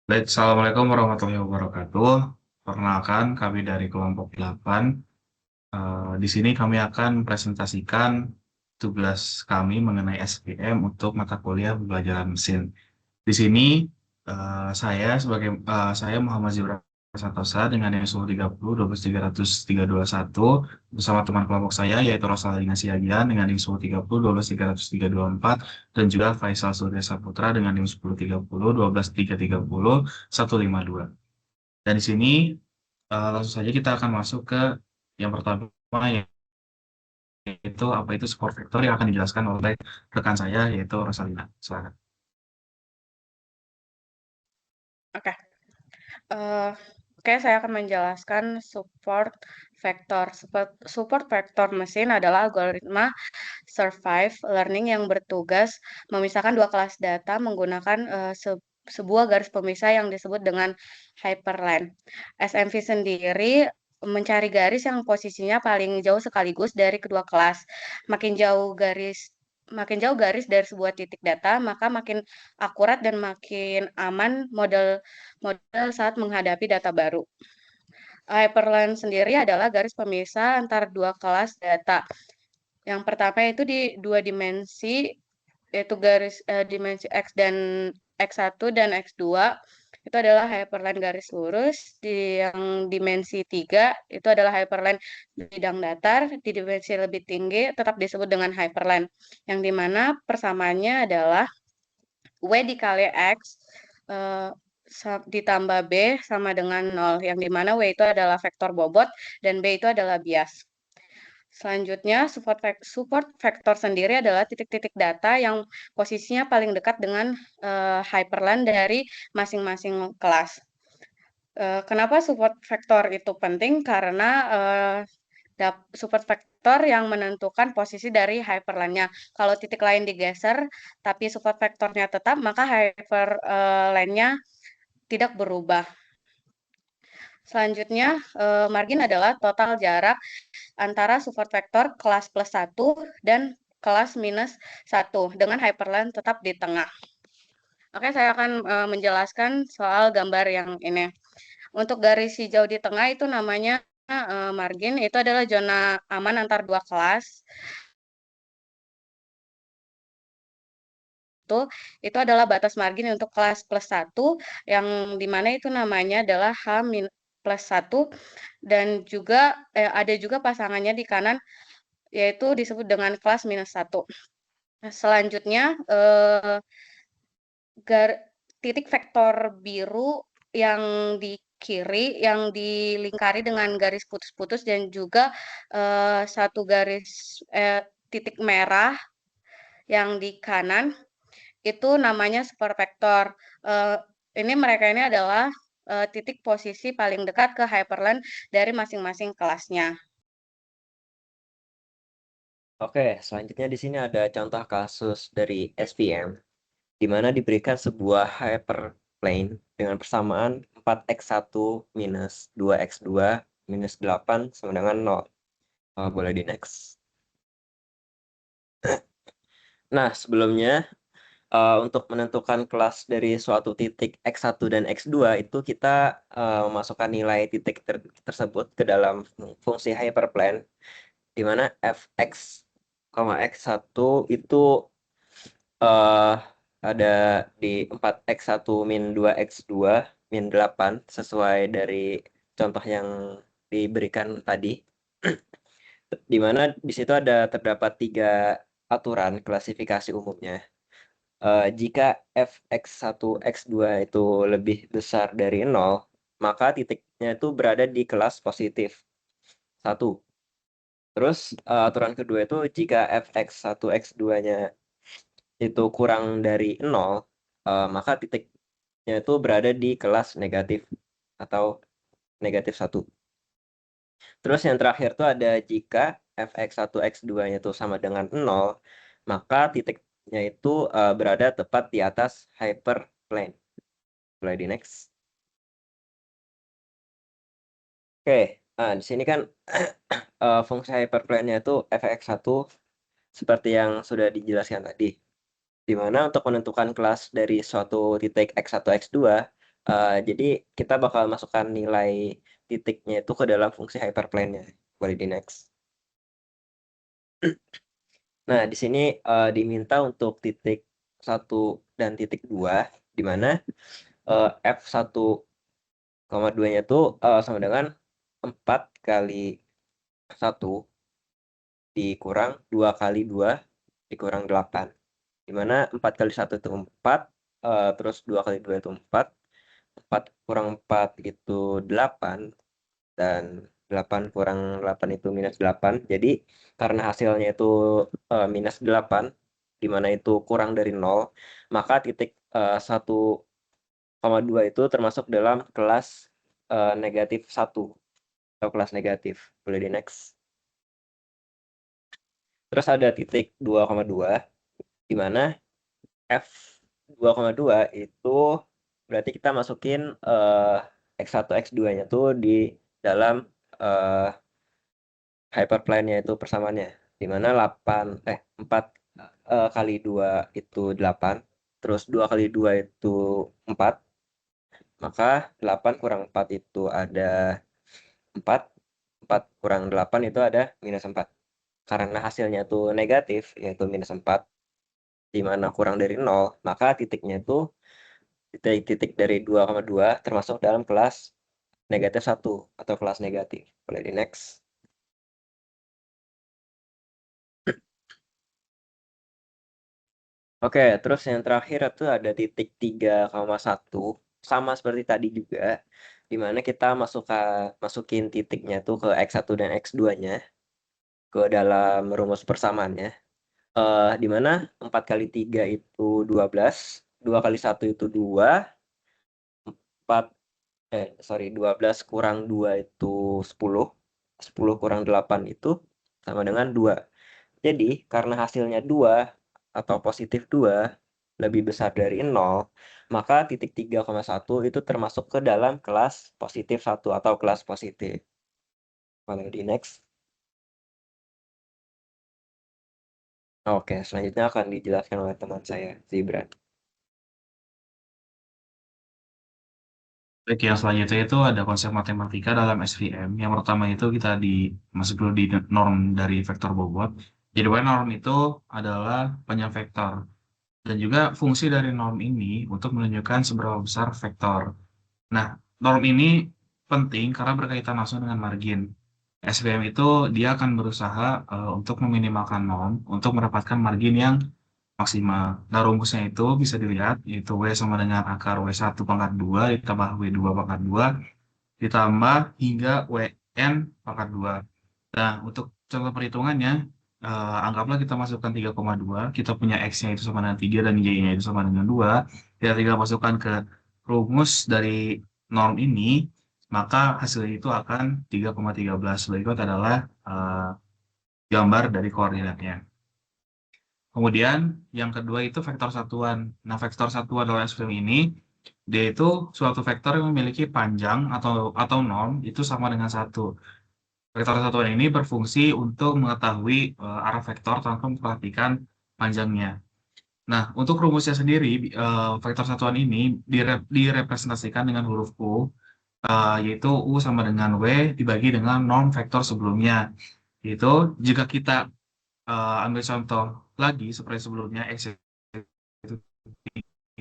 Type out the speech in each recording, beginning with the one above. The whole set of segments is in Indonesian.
Baik, Assalamualaikum warahmatullahi wabarakatuh. Perkenalkan, kami dari kelompok 8. Di sini kami akan presentasikan tugas kami mengenai SPM untuk mata kuliah pembelajaran mesin. Di sini saya Muhammad Zibran Santosa dengan NIM 1030 12331 bersama teman kelompok saya yaitu Rosalina Siagian dengan NIM 1030 12334 dan juga Faisal Surya Saputra dengan NIM 1030 12330 152. Dan di sini langsung saja kita akan masuk ke yang pertama, yaitu apa itu support factor yang akan dijelaskan oleh rekan saya yaitu Rosalina. Silakan. Oke, eh, oke, saya akan menjelaskan support vector. Support vector mesin adalah algoritma survive learning yang bertugas memisahkan dua kelas data menggunakan sebuah garis pemisah yang disebut dengan hyperlink. SMV sendiri mencari garis yang posisinya paling jauh sekaligus dari kedua kelas. Makin jauh garis dari sebuah titik data, maka makin akurat dan makin aman model model saat menghadapi data baru. Hyperlink sendiri adalah garis pemisah antara dua kelas data. Yang pertama itu di dua dimensi, yaitu dimensi X dan X1 dan X2 itu adalah hyperline garis lurus. Di yang dimensi 3 itu adalah hyperline bidang datar. Di dimensi lebih tinggi tetap disebut dengan hyperline. Yang dimana persamaannya adalah W dikali X eh, ditambah B sama dengan 0. Yang dimana W itu adalah vektor bobot dan B itu adalah bias. Selanjutnya, support vector sendiri adalah titik-titik data yang posisinya paling dekat dengan hyperlink dari masing-masing kelas. Kenapa support vector itu penting? Karena support vector yang menentukan posisi dari hyperlink-nya. Kalau titik lain digeser, tapi support vectornya tetap, maka hyperlink-nya tidak berubah. Selanjutnya, margin adalah total jarak antara support vector kelas plus 1 dan kelas minus 1 dengan hyperlink tetap di tengah. Oke, saya akan menjelaskan soal gambar yang ini. Untuk garis hijau di tengah itu namanya margin, itu adalah zona aman antar dua kelas. Itu adalah batas margin untuk kelas plus 1, yang dimana itu namanya adalah H plus 1, dan juga ada juga pasangannya di kanan, yaitu disebut dengan kelas minus 1. Selanjutnya, titik vektor biru yang di kiri, yang dilingkari dengan garis putus-putus dan juga satu garis titik merah yang di kanan, itu namanya supervektor. Eh, mereka ini adalah titik posisi paling dekat ke hyperlink dari masing-masing kelasnya. Oke, selanjutnya di sini ada contoh kasus dari SPM, di mana diberikan sebuah hyperplane dengan persamaan 4x1 minus 2x2 minus 8 sama dengan 0. Boleh di next. Nah, sebelumnya untuk menentukan kelas dari suatu titik X1 dan X2 itu kita memasukkan nilai titik tersebut ke dalam fungsi hyperplane, di mana fx, x1 itu ada di 4x1 min 2x2 min 8 sesuai dari contoh yang diberikan tadi. Di mana di situ terdapat 3 aturan klasifikasi umumnya. Jika fx1, x2 itu lebih besar dari 0, maka titiknya itu berada di kelas positif 1. Terus aturan kedua itu jika fx1, x2-nya itu kurang dari 0, maka titiknya itu berada di kelas negatif atau negatif 1. Terus yang terakhir itu ada jika fx1, x2-nya itu sama dengan 0, maka titiknya itu berada tepat di atas hyperplane. Boleh di next. Oke, di sini kan fungsi hyperplane-nya itu fx1 seperti yang sudah dijelaskan tadi. Di mana untuk menentukan kelas dari suatu titik x1, x2, Jadi kita bakal masukkan nilai titiknya itu ke dalam fungsi hyperplane-nya. Boleh di next. Nah, di sini diminta untuk titik 1 dan titik 2, di mana F1,2-nya itu sama dengan 4 kali 1 dikurang 2 kali 2 dikurang 8. Di mana 4 kali 1 itu 4, terus 2 kali 2 itu 4. 4 kurang 4 itu 8, dan 8 kurang 8 itu minus 8. Jadi karena hasilnya itu minus 8, di mana itu kurang dari 0, maka titik 1,2 itu termasuk dalam kelas negatif 1 atau kelas negatif. Boleh di next. Terus ada titik 2,2, di mana F2,2 itu berarti kita masukin X1, X2-nya tuh di dalam hyperplane-nya itu persamaannya, di mana 4 kali 2 itu 8, terus 2 kali 2 itu 4, maka 8 kurang 4 itu ada 4, 4 kurang 8 itu ada minus 4. Karena hasilnya itu negatif, yaitu minus 4, di mana kurang dari 0, maka titiknya itu titik dari 2,2 termasuk dalam kelas negatif 1 atau kelas negatif. Boleh di next. Oke, terus yang terakhir itu ada titik 3,1, sama seperti tadi juga, di mana kita masukin titiknya tuh ke X1 dan X2-nya ke dalam rumus persamaannya. Di mana 4 kali 3 itu 12, 2 kali 1 itu 2, 12 kurang 2 itu 10, 10 kurang 8 itu sama dengan 2. Jadi karena hasilnya 2 atau positif 2 lebih besar dari 0, maka titik 3,1 itu termasuk ke dalam kelas positif 1 atau kelas positif. Boleh di next. Oke, selanjutnya akan dijelaskan oleh teman saya, Zibran. Baik, yang selanjutnya itu ada konsep matematika dalam SVM. Yang pertama itu kita masuk dulu di norm dari vektor bobot. Jadi norm itu adalah panjang vektor. Dan juga fungsi dari norm ini untuk menunjukkan seberapa besar vektor. Nah, norm ini penting karena berkaitan langsung dengan margin. SVM itu dia akan berusaha untuk meminimalkan norm untuk mendapatkan margin yang maksimal. Nah, rumusnya itu bisa dilihat, yaitu W sama dengan akar W1 pangkat 2 ditambah W2 pangkat 2 ditambah hingga WN pangkat 2. Nah, untuk contoh perhitungannya, anggaplah kita masukkan 3,2, kita punya X-nya itu sama dengan 3 dan Y-nya itu sama dengan 2. Kita tinggal masukkan ke rumus dari norm ini, maka hasilnya itu akan 3,13. Berikut adalah gambar dari koordinatnya. Kemudian yang kedua itu vektor satuan. Nah, vektor satuan dalam SVM ini dia itu suatu vektor yang memiliki panjang atau norm itu sama dengan 1. Vektor satuan ini berfungsi untuk mengetahui arah vektor tanpa memperhatikan panjangnya. Nah, untuk rumusnya sendiri, vektor satuan ini direpresentasikan dengan huruf U, yaitu U sama dengan W dibagi dengan norm vektor sebelumnya. Yaitu jika kita ambil contoh lagi seperti sebelumnya, X itu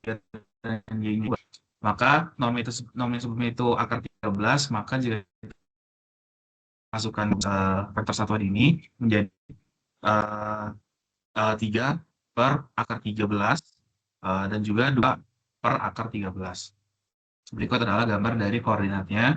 3 dan Y-nya 2. Maka norm yang sebelumnya itu akar 13, maka jika masukkan vektor satuan ini menjadi 3 per akar 13 dan juga 2 per akar 13. Berikut adalah gambar dari koordinatnya.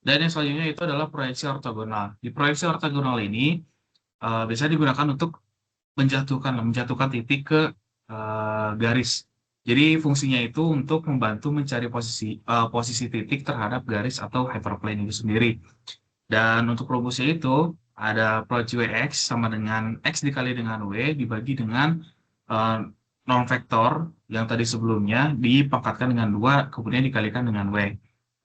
Dan yang selanjutnya itu adalah proyeksi ortogonal. Di proyeksi ortogonal ini bisa digunakan untuk menjatuhkan titik ke garis. Jadi fungsinya itu untuk membantu mencari posisi titik terhadap garis atau hyperplane itu sendiri. Dan untuk rumusnya itu ada proyeksi Wx sama dengan X dikali dengan W dibagi dengan norm vektor yang tadi sebelumnya dipangkatkan dengan 2 kemudian dikalikan dengan W.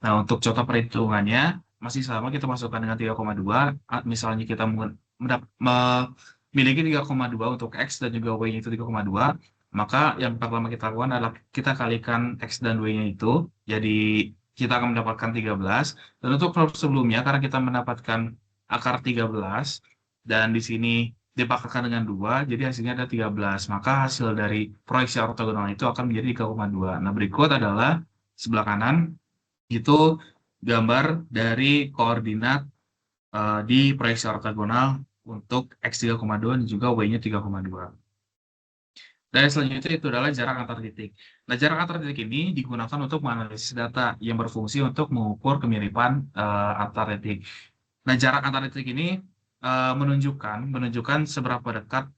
Nah, untuk contoh perhitungannya masih sama, kita masukkan dengan 3,2. Misalnya kita memiliki 3,2 untuk X dan juga Y-nya itu 3,2. maka yang pertama kita lakukan adalah kita kalikan X dan Y-nya itu, jadi kita akan mendapatkan 13. Dan untuk problem sebelumnya, karena kita mendapatkan akar 13, dan di sini dipaksakan dengan 2, jadi hasilnya ada 13. Maka hasil dari proyeksi ortogonal itu akan menjadi 3,2. Nah, berikut adalah sebelah kanan, itu gambar dari koordinat di proyeksi ortogonal untuk X 3,2 dan juga Y-nya 3,2. Dan selanjutnya itu adalah jarak antar titik. Nah, jarak antar titik ini digunakan untuk menganalisis data yang berfungsi untuk mengukur kemiripan antar titik. Nah, jarak antar titik ini menunjukkan seberapa dekat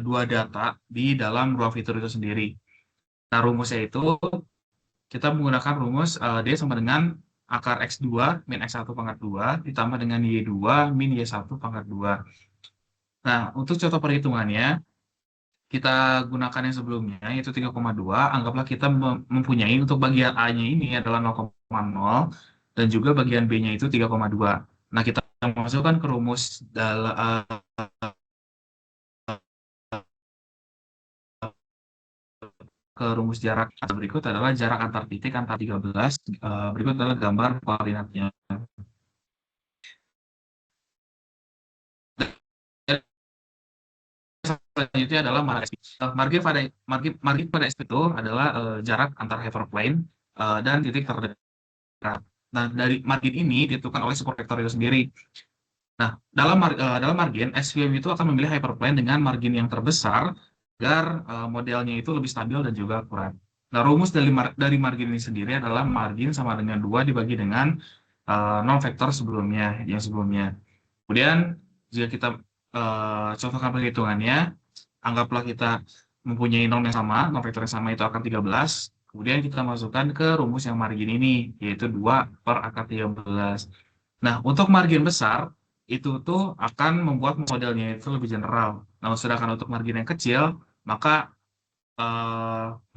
dua data di dalam ruang fitur itu sendiri. Nah, rumusnya itu kita menggunakan rumus D sama dengan akar X2 min X1 pangkat 2 ditambah dengan Y2 min Y1 pangkat 2. Nah, untuk contoh perhitungannya, kita gunakan yang sebelumnya, yaitu 3,2. Anggaplah kita mempunyai untuk bagian A-nya ini adalah 0,0 dan juga bagian B-nya itu 3,2. Nah, kita masukkan ke rumus jarak. Berikut adalah jarak antar titik antar 13. Berikut adalah gambar koordinatnya. Selanjutnya adalah margin pada SP itu adalah jarak antar hyperplane dan titik terdekat. Nah, dari margin ini ditentukan oleh support vector itu sendiri. Nah, dalam margin, SVM itu akan memilih hyperplane dengan margin yang terbesar agar modelnya itu lebih stabil dan juga akurat. Nah, rumus dari margin ini sendiri adalah margin sama dengan 2 dibagi dengan non vektor yang sebelumnya. Kemudian, jika kita contohkan perhitungannya, anggaplah kita mempunyai non vektor yang sama itu akan 13. Kemudian kita masukkan ke rumus yang margin ini, yaitu 2 per akar 13. Nah, untuk margin besar, itu tuh akan membuat modelnya itu lebih general. Nah, sedangkan untuk margin yang kecil, maka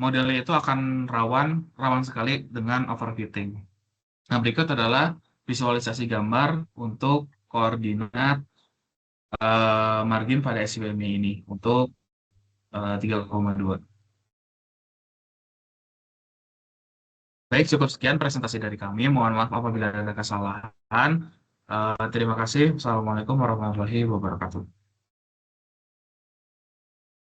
modelnya itu akan rawan sekali dengan overfitting. Nah, berikut adalah visualisasi gambar untuk koordinat margin pada SVM ini untuk 3,2. Baik, cukup sekian presentasi dari kami. Mohon maaf apabila ada kesalahan. Terima kasih. Assalamualaikum warahmatullahi wabarakatuh.